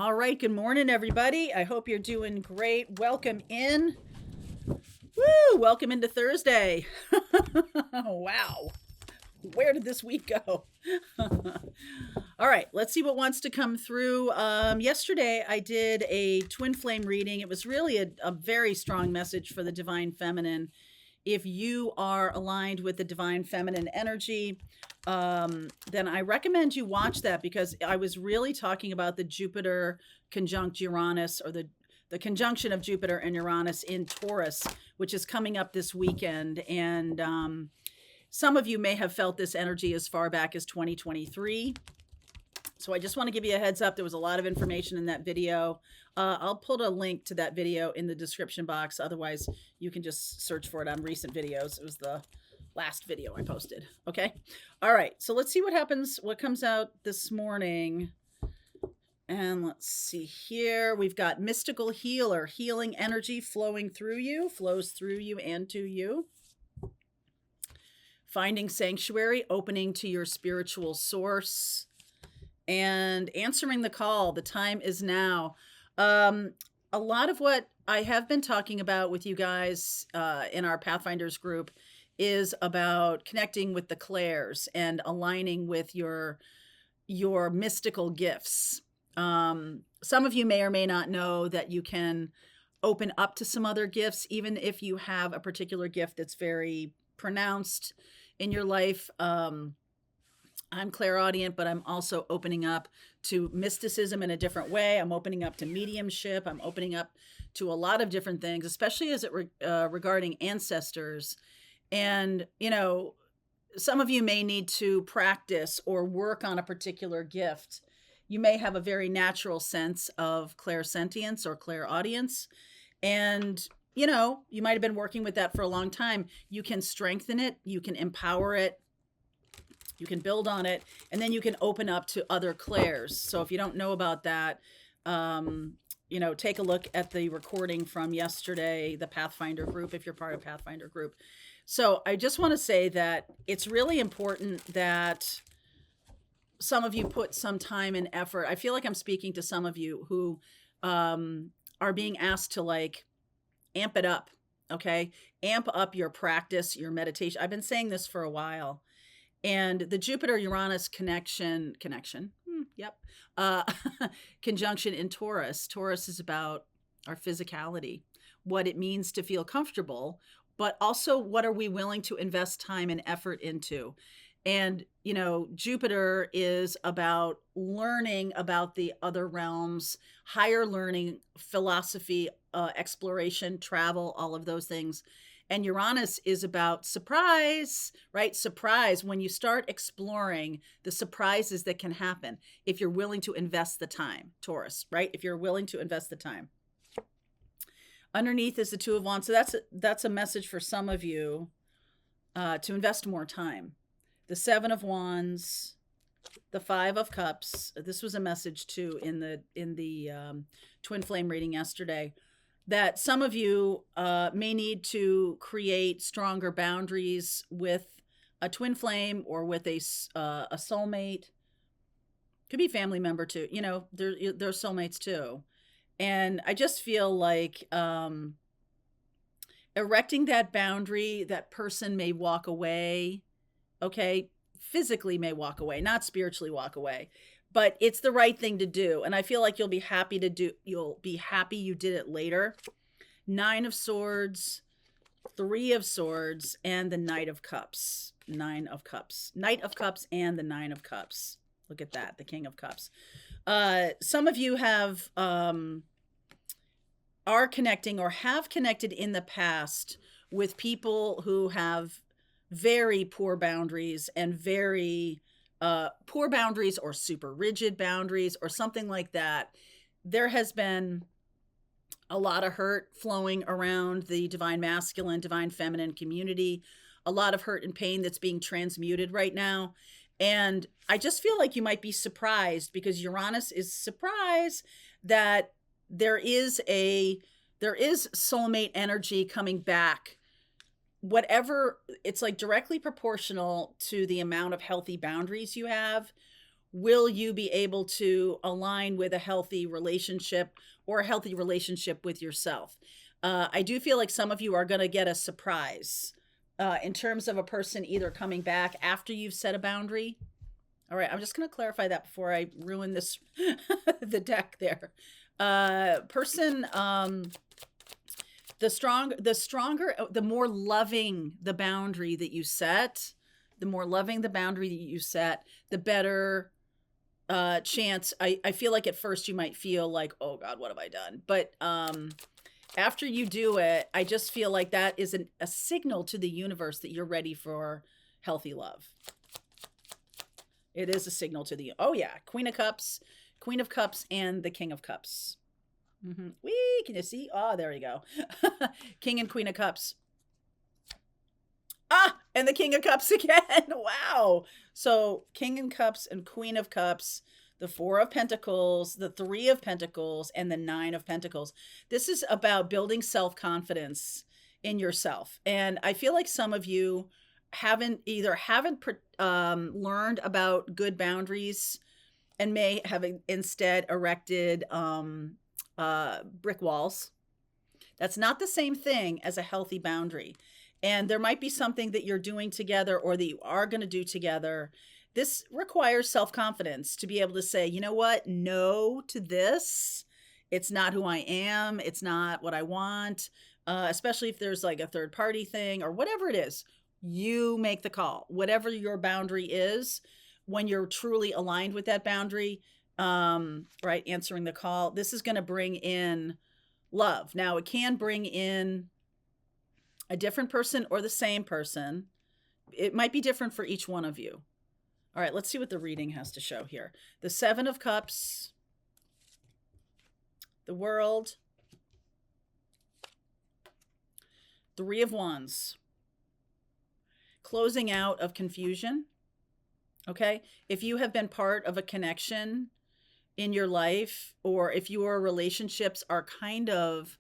All right, good morning, everybody. I hope you're doing great. Welcome in. Woo! Welcome into Thursday. Wow. Where did this week go? All right, let's see what wants to come through. Yesterday, I did a twin flame reading. It was really a very strong message for the divine feminine. If you are aligned with the divine feminine energy, then I recommend you watch that because I was really talking about the Jupiter conjunct Uranus, or the conjunction of Jupiter and Uranus in Taurus, which is coming up this weekend. And some of you may have felt this energy as far back as 2023. So I just want to give you a heads up. There was a lot of information in that video. I'll put a link to that video in the description box. Otherwise, you can just search for it on recent videos. It was the last video I posted. Okay. All right. So let's see what happens, what comes out this morning. And let's see here. We've got mystical healer, healing energy flowing through you, flows through you and to you. Finding sanctuary, opening to your spiritual source, and answering the call. The time is now. A lot of what I have been talking about with you guys in our Pathfinders group is about connecting with the clairs and aligning with your mystical gifts. Some of you may or may not know that you can open up to some other gifts, even if you have a particular gift that's very pronounced in your life. I'm clairaudient, but I'm also opening up to mysticism in a different way. I'm opening up to mediumship. I'm opening up to a lot of different things, especially as it regarding ancestors. And, you know, some of you may need to practice or work on a particular gift. You may have a very natural sense of clairsentience or clairaudience. And, you know, you might have been working with that for a long time. You can strengthen it. You can empower it. You can build on it, and then you can open up to other clairs. So if you don't know about that, you know, take a look at the recording from yesterday, the Pathfinder group, if you're part of Pathfinder group. So I just want to say that it's really important that some of you put some time and effort. I feel like I'm speaking to some of you who are being asked to like amp it up. Okay. Amp up your practice, your meditation. I've been saying this for a while. And the Jupiter-Uranus conjunction in Taurus. Taurus is about our physicality, what it means to feel comfortable, but also what are we willing to invest time and effort into. And, you know, Jupiter is about learning about the other realms, higher learning, philosophy, exploration, travel, all of those things. And Uranus is about surprise, right? Surprise, when you start exploring the surprises that can happen if you're willing to invest the time, Taurus, right? If you're willing to invest the time. Underneath is the Two of Wands. So that's a message for some of you to invest more time. The Seven of Wands, the Five of Cups. This was a message too in the twin flame reading yesterday, that some of you may need to create stronger boundaries with a twin flame or with a soulmate. Could be family member too. You know, they're soulmates too. And I just feel like erecting that boundary, that person may walk away. Okay, physically may walk away, not spiritually walk away. But it's the right thing to do. And I feel like you'll be happy you did it later. Nine of Swords, Three of Swords, and the Knight of Cups. Nine of Cups. Knight of Cups and the Nine of Cups. Look at that, the King of Cups. Some of you have are connecting or have connected in the past with people who have very poor boundaries and very poor boundaries or super rigid boundaries or something like that. There has been a lot of hurt flowing around the divine masculine, divine feminine community, a lot of hurt and pain that's being transmuted right now. And I just feel like you might be surprised, because Uranus is surprised that there is soulmate energy coming back. Whatever, it's like directly proportional to the amount of healthy boundaries you have, will you be able to align with a healthy relationship or a healthy relationship with yourself? I do feel like some of you are going to get a surprise in terms of a person either coming back after you've set a boundary. All right, I'm just going to clarify that before I ruin this the deck there. Person the stronger, the more loving the boundary that you set, the more loving the boundary that you set, the better chance. I feel like at first you might feel like, oh God, what have I done? But after you do it, I just feel like that is a signal to the universe that you're ready for healthy love. It is a signal to the, oh yeah, Queen of Cups, and the King of Cups. Wee, can you see? Oh, there you go. King and Queen of Cups. Ah, and the King of Cups again. Wow. So King of Cups and Queen of Cups, the Four of Pentacles, the Three of Pentacles, and the Nine of Pentacles. This is about building self-confidence in yourself. And I feel like some of you haven't learned about good boundaries and may have instead erected brick walls. That's not the same thing as a healthy boundary. And there might be something that you're doing together or that you are going to do together. This requires self-confidence to be able to say, you know what? No to this. It's not who I am. It's not what I want. Especially if there's like a third party thing or whatever it is. You make the call. Whatever your boundary is, when you're truly aligned with that boundary, right, answering the call, this is going to bring in love. Now, it can bring in a different person or the same person. It might be different for each one of you. All right, let's see what the reading has to show here. The Seven of Cups, the World, Three of Wands, closing out of confusion. Okay, if you have been part of a connection in your life, or if your relationships are kind of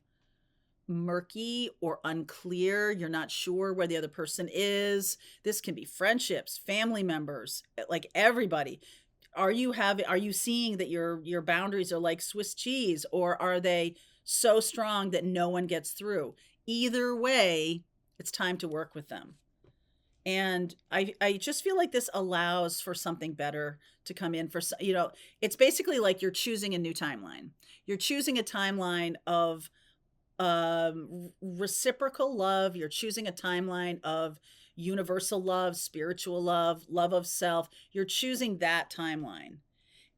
murky or unclear, you're not sure where the other person is. This can be friendships, family members, like everybody. Are you seeing that your boundaries are like Swiss cheese, or are they so strong that no one gets through? Either way, it's time to work with them. And I just feel like this allows for something better to come in for, it's basically like you're choosing a new timeline. You're choosing a timeline of reciprocal love. You're choosing a timeline of universal love, spiritual love, love of self. You're choosing that timeline.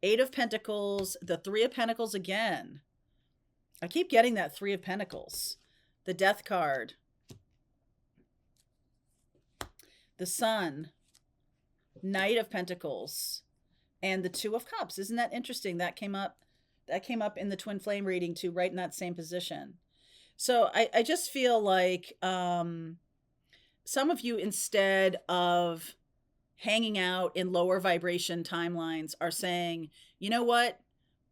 Eight of Pentacles, the Three of Pentacles again. I keep getting that Three of Pentacles. The Death card. The Sun, Knight of Pentacles, and the Two of Cups. Isn't that interesting? That came up in the twin flame reading too, right in that same position. So I just feel like some of you, instead of hanging out in lower vibration timelines, are saying, you know what?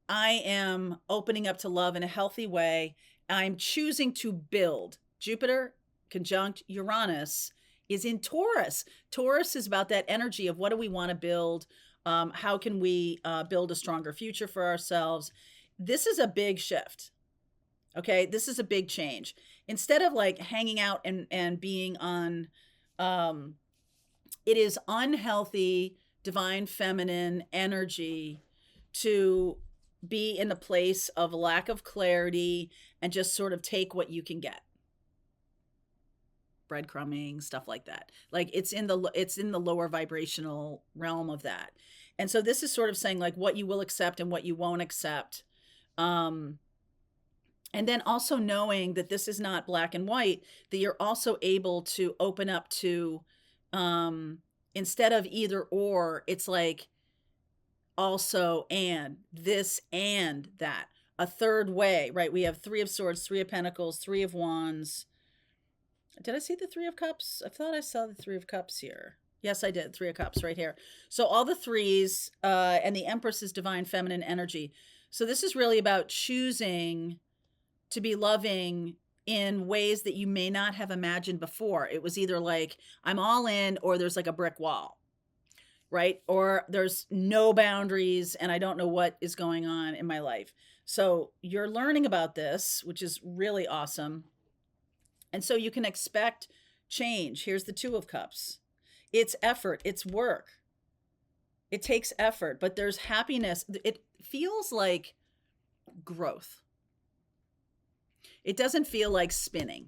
I am opening up to love in a healthy way. I'm choosing to build. Jupiter conjunct Uranus is in Taurus. Taurus is about that energy of what do we want to build? How can we build a stronger future for ourselves? This is a big shift. Okay, this is a big change. Instead of like hanging out and being on, it is unhealthy, divine feminine energy to be in a place of lack of clarity and just sort of take what you can get. Breadcrumbing, stuff like that. Like it's in the lower vibrational realm of that. And so this is sort of saying like what you will accept and what you won't accept. And then also knowing that this is not black and white, that you're also able to open up to, instead of either or, it's like also and this and that, a third way, right? We have Three of Swords, Three of Pentacles, Three of Wands. Did I see the Three of Cups? I thought I saw the Three of Cups here. Yes, I did. Three of Cups right here. So all the threes, and the Empress is divine feminine energy. So this is really about choosing to be loving in ways that you may not have imagined before. It was either like, I'm all in, or there's like a brick wall. right? Or there's no boundaries and I don't know what is going on in my life. So you're learning about this, which is really awesome. And so you can expect change. Here's the Two of Cups. It's effort, it's work. It takes effort, but there's happiness. It feels like growth. It doesn't feel like spinning.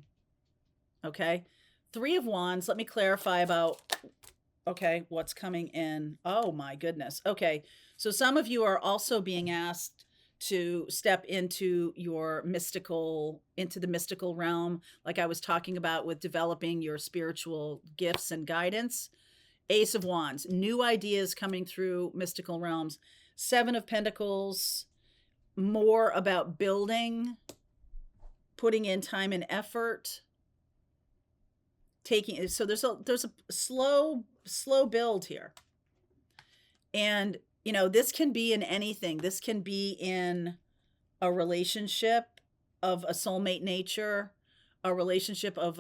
Okay. Three of Wands. Let me clarify about, okay, what's coming in. Oh my goodness. Okay. So some of you are also being asked to step into into the mystical realm, like I was talking about with developing your spiritual gifts and guidance. Ace of Wands, new ideas coming through mystical realms. Seven of Pentacles, more about building, putting in time and effort, taking. So there's a slow build here. And this can be in anything. This can be in a relationship of a soulmate nature, a relationship of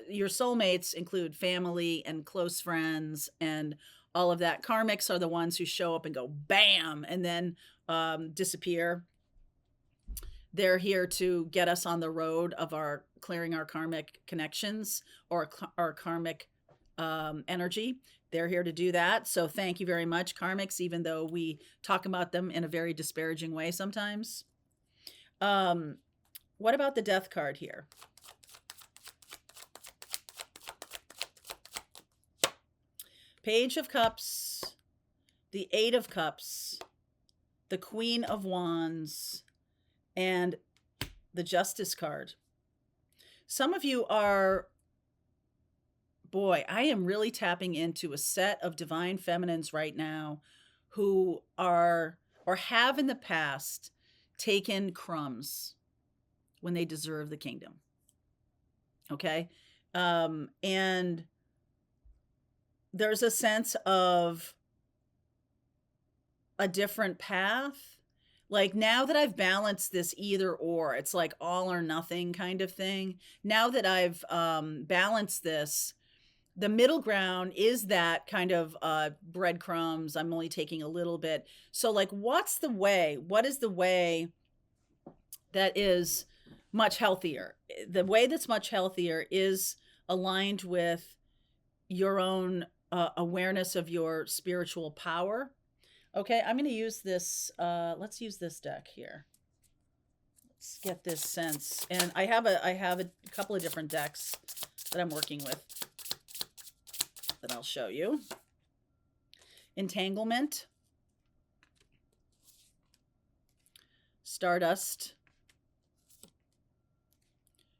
your soulmates include family and close friends and all of that. Karmics are the ones who show up and go bam and then disappear. They're here to get us on the road of our clearing our karmic connections or our karmic energy. They're here to do that. So thank you very much, karmics, even though we talk about them in a very disparaging way sometimes. What about the Death card here? Page of Cups, the Eight of Cups, the Queen of Wands, and the Justice card. Some of you are, boy, I am really tapping into a set of divine feminines right now who are or have in the past taken crumbs when they deserve the kingdom. Okay? And there's a sense of a different path. Like now that I've balanced this either or, it's like all or nothing kind of thing. Now that I've balanced this, the middle ground is that kind of breadcrumbs. I'm only taking a little bit. So like, what's the way? What is the way that is much healthier? The way that's much healthier is aligned with your own awareness of your spiritual power. Okay, I'm going to use this. Let's use this deck here. Let's get this sense. And I have a couple of different decks that I'm working with that I'll show you. Entanglement, Stardust,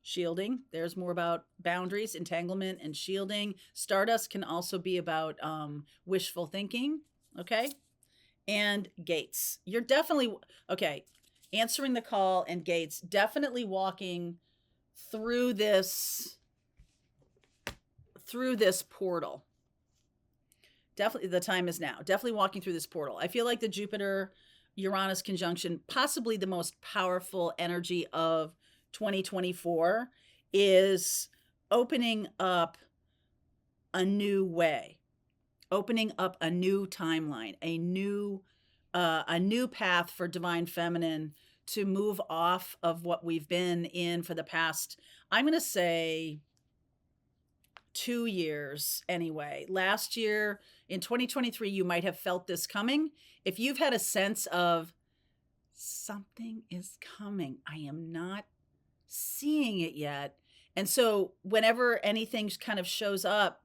Shielding. There's more about boundaries, entanglement, and shielding. Stardust can also be about wishful thinking. Okay. And Gates. You're definitely, okay, answering the call and Gates, definitely walking through this portal. Definitely the time is now. Definitely walking through this portal. I feel like the Jupiter Uranus conjunction, possibly the most powerful energy of 2024, is opening up a new way, opening up a new timeline, a new path for divine feminine to move off of what we've been in for the past, I'm going to say 2 years anyway. Last year in 2023, you might have felt this coming. If you've had a sense of something is coming, I am not seeing it yet. And so whenever anything kind of shows up,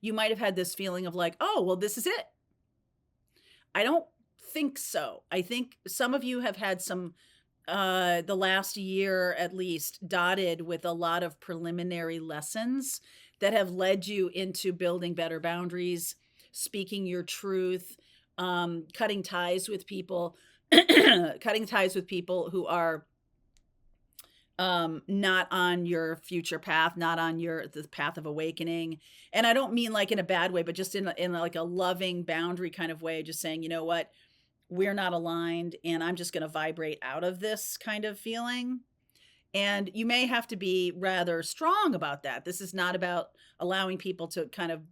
you might have had this feeling of like, oh, well, this is it. I don't think so. I think some of you have had some, the last year at least, dotted with a lot of preliminary lessons that have led you into building better boundaries, speaking your truth, cutting ties with people, cutting ties with people who are not on your future path, not on the path of awakening. And I don't mean like in a bad way, but just in like a loving boundary kind of way, just saying, you know what, we're not aligned and I'm just going to vibrate out of this kind of feeling. And you may have to be rather strong about that. This is not about allowing people to kind of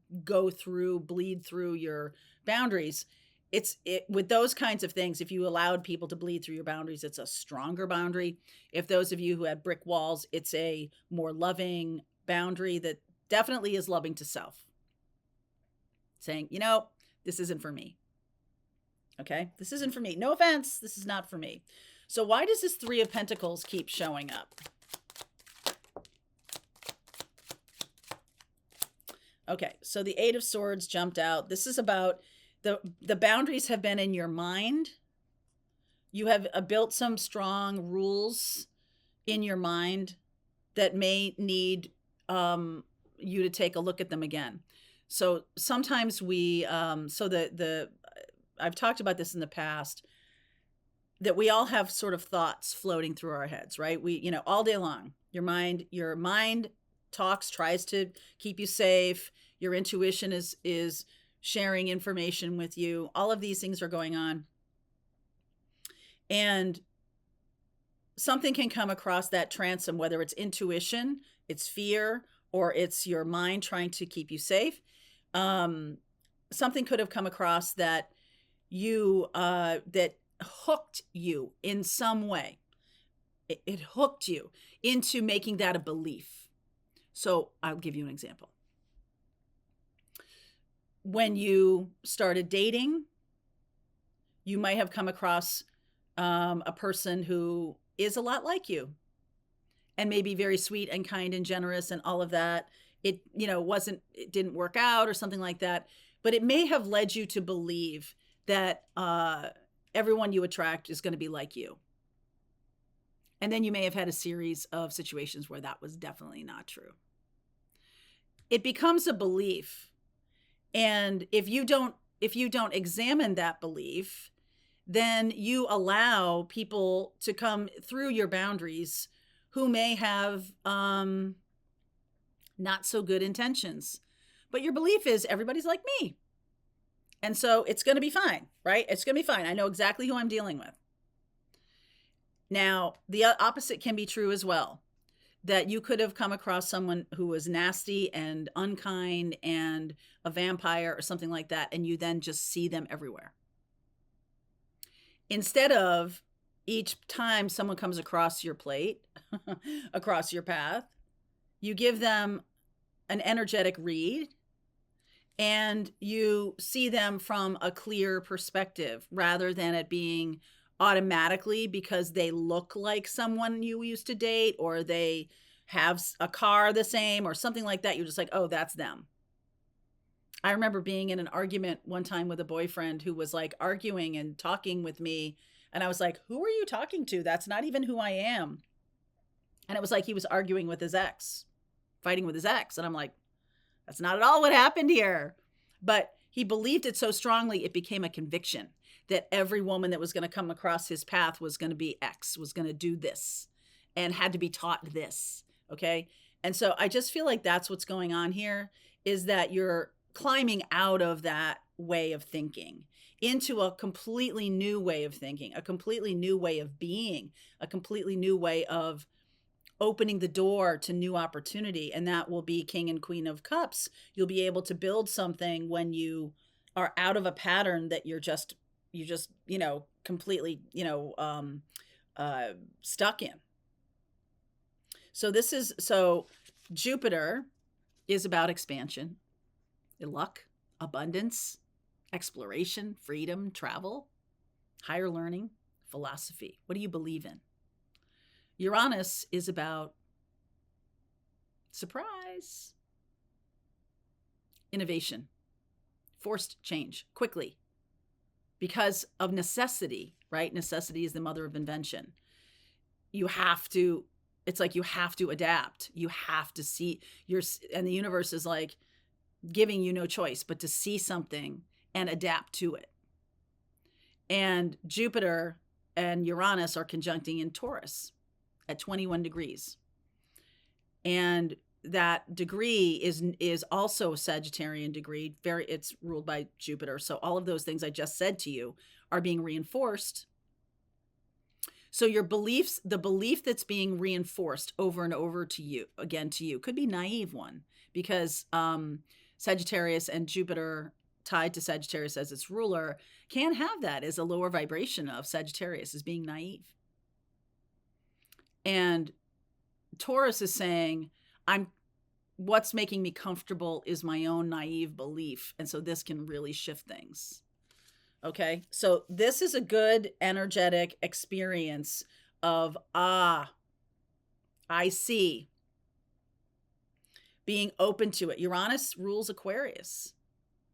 bleed through your boundaries. With those kinds of things, if you allowed people to bleed through your boundaries, it's a stronger boundary. If those of you who have brick walls, it's a more loving boundary that definitely is loving to self. Saying, this isn't for me. Okay, this isn't for me. No offense, this is not for me. So why does this Three of Pentacles keep showing up? Okay, so the Eight of Swords jumped out. This is about the boundaries have been in your mind. You have built some strong rules in your mind that may need you to take a look at them again. So sometimes I've talked about this in the past, that we all have sort of thoughts floating through our heads, right? All day long, your mind talks, tries to keep you safe. Your intuition is sharing information with you. All of these things are going on. And something can come across that transom, whether it's intuition, it's fear, or it's your mind trying to keep you safe. Something could have come across that that hooked you in some way. It hooked you into making that a belief. So I'll give you an example. When you started dating, you might have come across a person who is a lot like you and maybe very sweet and kind and generous and all of that. It didn't work out or something like that, but it may have led you to believe that everyone you attract is going to be like you. And then you may have had a series of situations where that was definitely not true. It becomes a belief. And if you don't examine that belief, then you allow people to come through your boundaries who may have not so good intentions. But your belief is everybody's like me. And so it's going to be fine, right? It's going to be fine. I know exactly who I'm dealing with. Now, the opposite can be true as well, that you could have come across someone who was nasty and unkind and a vampire or something like that, and you then just see them everywhere. Instead of each time someone comes across your plate, across your path, you give them an energetic read and you see them from a clear perspective rather than it being automatically because they look like someone you used to date or they have a car the same or something like that. You're just like, oh, that's them. I remember being in an argument one time with a boyfriend who was like arguing and talking with me. And I was like, who are you talking to? That's not even who I am. And it was like he was arguing with his ex, fighting with his ex. And I'm like, that's not at all what happened here. But he believed it so strongly, it became a conviction that every woman that was going to come across his path was going to be X, was going to do this, and had to be taught this. Okay. And so I just feel like that's what's going on here, is that you're climbing out of that way of thinking into a completely new way of thinking, a completely new way of being, a completely new way of opening the door to new opportunity. And that will be King and Queen of Cups. You'll be able to build something when you are out of a pattern that you just, completely, stuck in. So Jupiter is about expansion, luck, abundance, exploration, freedom, travel, higher learning, philosophy. What do you believe in? Uranus is about surprise, innovation, forced change quickly because of necessity, right? Necessity is the mother of invention. It's like you have to adapt. You have to see and the universe is like giving you no choice but to see something and adapt to it. And Jupiter and Uranus are conjuncting in Taurus at 21 degrees. And that degree is also a Sagittarian degree. It's ruled by Jupiter. So all of those things I just said to you are being reinforced. So your beliefs, the belief that's being reinforced over and over to you, again to you, could be naive one, because Sagittarius and Jupiter tied to Sagittarius as its ruler can have that as a lower vibration of Sagittarius as being naive. And Taurus is saying, what's making me comfortable is my own naive belief. And so this can really shift things. Okay. So this is a good energetic experience of, I see, being open to it. Uranus rules Aquarius.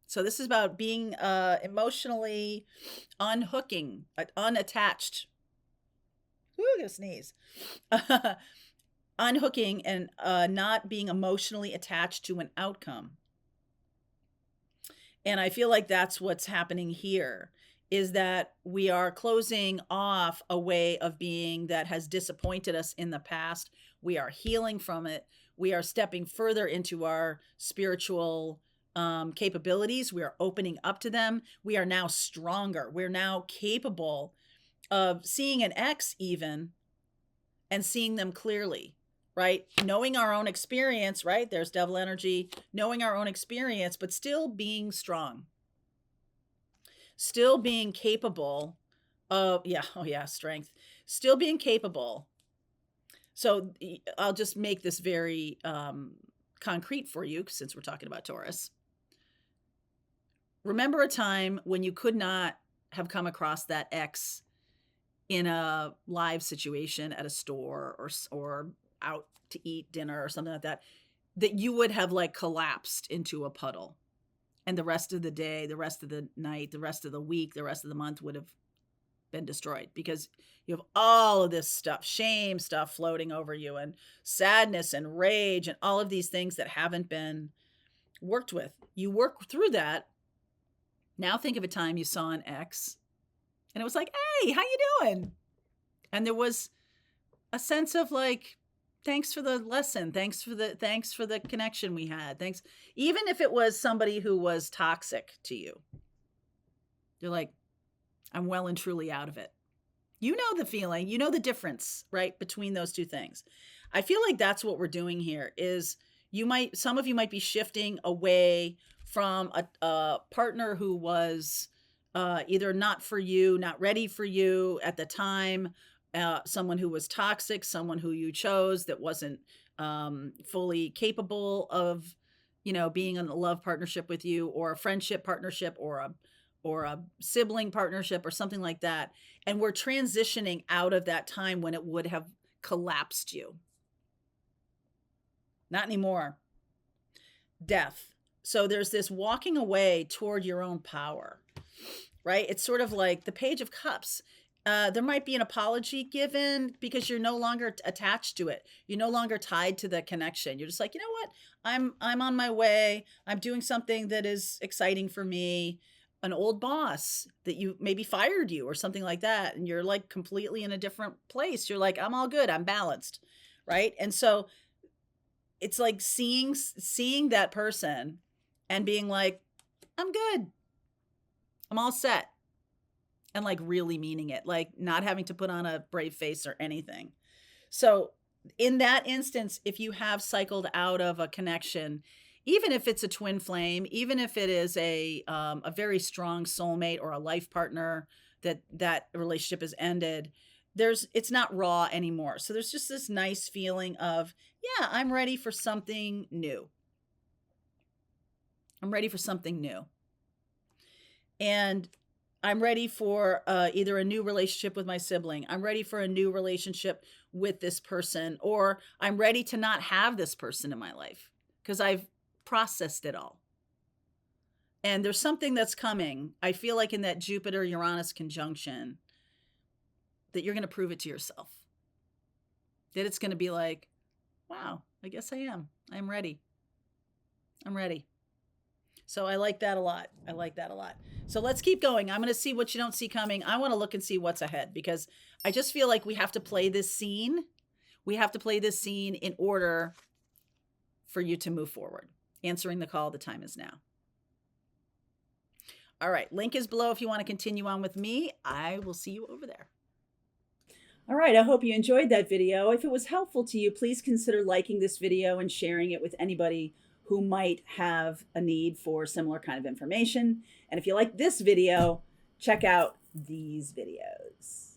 So this is about being emotionally unhooking, unattached. Ooh, I'm gonna sneeze. Unhooking and not being emotionally attached to an outcome. And I feel like that's what's happening here, is that we are closing off a way of being that has disappointed us in the past. We are healing from it. We are stepping further into our spiritual capabilities. We are opening up to them. We are now stronger. We're now capable of seeing an X even and seeing them clearly, right? Knowing our own experience, right? There's devil energy, knowing our own experience, but still being strong, still being capable of, strength, still being capable. So I'll just make this very concrete for you, since we're talking about Taurus. Remember a time when you could not have come across that X in a live situation at a store or out to eat dinner or something like that you would have like collapsed into a puddle, and the rest of the day, the rest of the night, the rest of the week, the rest of the month would have been destroyed, because you have all of this stuff, shame stuff floating over you, and sadness and rage and all of these things that haven't been worked with. You work through that. Now think of a time you saw an X and it was like, hey, how you doing? And there was a sense of like, thanks for the lesson. Thanks for the connection we had. Thanks. Even if it was somebody who was toxic to you, you're like, I'm well and truly out of it. You know the feeling, you know the difference, right? Between those two things. I feel like that's what we're doing here is some of you might be shifting away from a partner who was either not for you, not ready for you at the time, someone who was toxic, someone who you chose that wasn't fully capable of, being in a love partnership with you, or a friendship partnership, or a sibling partnership, or something like that. And we're transitioning out of that time when it would have collapsed you. Not anymore. Death. So there's this walking away toward your own power, right? It's sort of like the Page of Cups. There might be an apology given because you're no longer attached to it. You're no longer tied to the connection. You're just like, you know what? I'm on my way. I'm doing something that is exciting for me. An old boss that you maybe fired you or something like that. And you're like completely in a different place. You're like, I'm all good. I'm balanced. Right. And so it's like seeing that person and being like, I'm good. I'm all set. And like really meaning it, like not having to put on a brave face or anything. So in that instance, if you have cycled out of a connection, even if it's a twin flame, even if it is a very strong soulmate or a life partner that relationship has ended, it's not raw anymore. So there's just this nice feeling of, yeah, I'm ready for something new. I'm ready for something new. And I'm ready for either a new relationship with my sibling. I'm ready for a new relationship with this person, or I'm ready to not have this person in my life because I've processed it all. And there's something that's coming. I feel like in that Jupiter-Uranus conjunction that you're going to prove it to yourself. That it's going to be like, wow, I guess I am. I'm ready. I'm ready. So I like that a lot. I like that a lot. So let's keep going. I'm going to see what you don't see coming. I want to look and see what's ahead, because I just feel like we have to play this scene. We have to play this scene in order for you to move forward. Answering the call, the time is now. All right. Link is below if you want to continue on with me. I will see you over there. All right, I hope you enjoyed that video. If it was helpful to you, please consider liking this video and sharing it with anybody who might have a need for similar kind of information. And if you like this video, check out these videos.